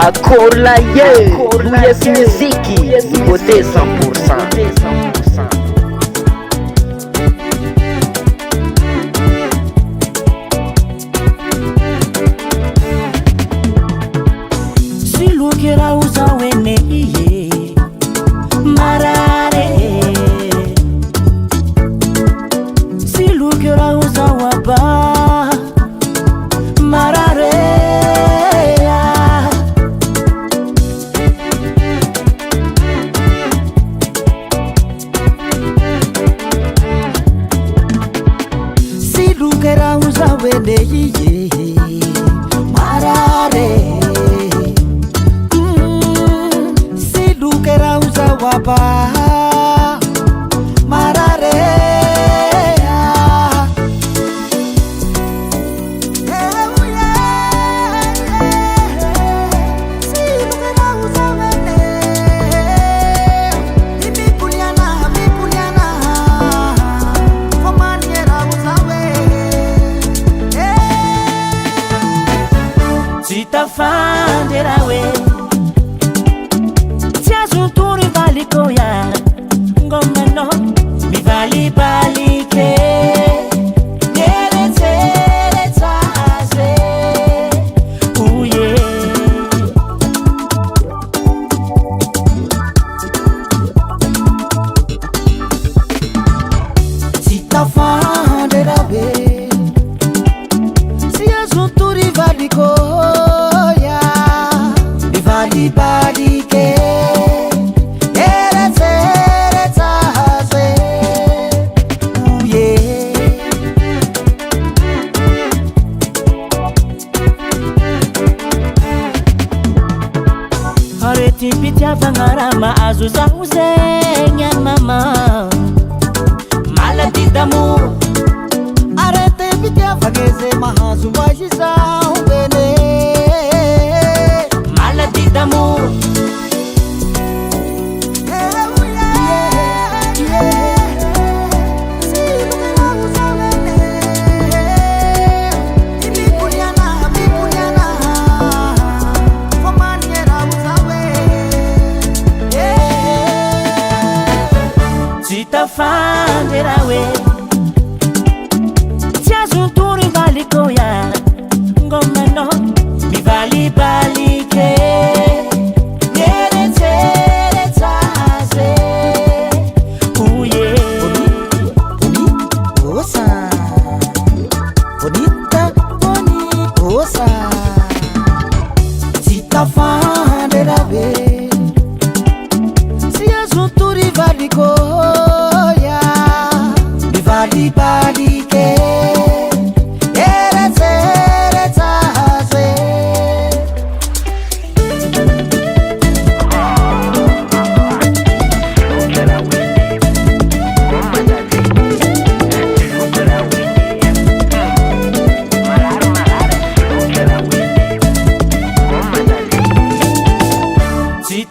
Akorlaye, Gasy muziki, nouveauté 100%. SILOKE rauza wene iye marare, SILOKE rauza waba marare. SILOKE rauza waba marare. Zitafanderawe tiazuturi baliko ya ngomeno mivali balike yeletsaze uye zitafanderawe tiazuturi baliko balike yeletsaze uye areti pitya bangarama azuza uzenya mama maladi d'amour areti pitya fageze mahazu wajiza ubene d'amour. Zitafanderawe tiazuturi baliko ya ngomeno mivali balike yeletsaze uye osa bonita osa zitafanderawe tiazuturi baliko ya mivali balike yeletsaze.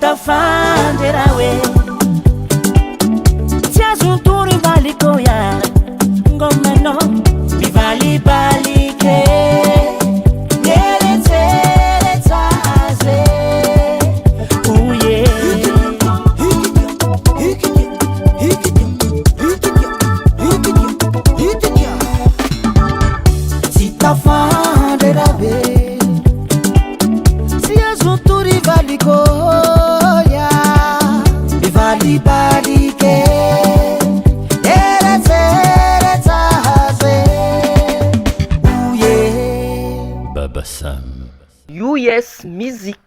Zitafanderawe tiazuturi baliko ya ngomeno mivali balike yeletsaze uye zitafanderawe tiazuturi baliko ya mivali balike yeletsaze uye US music.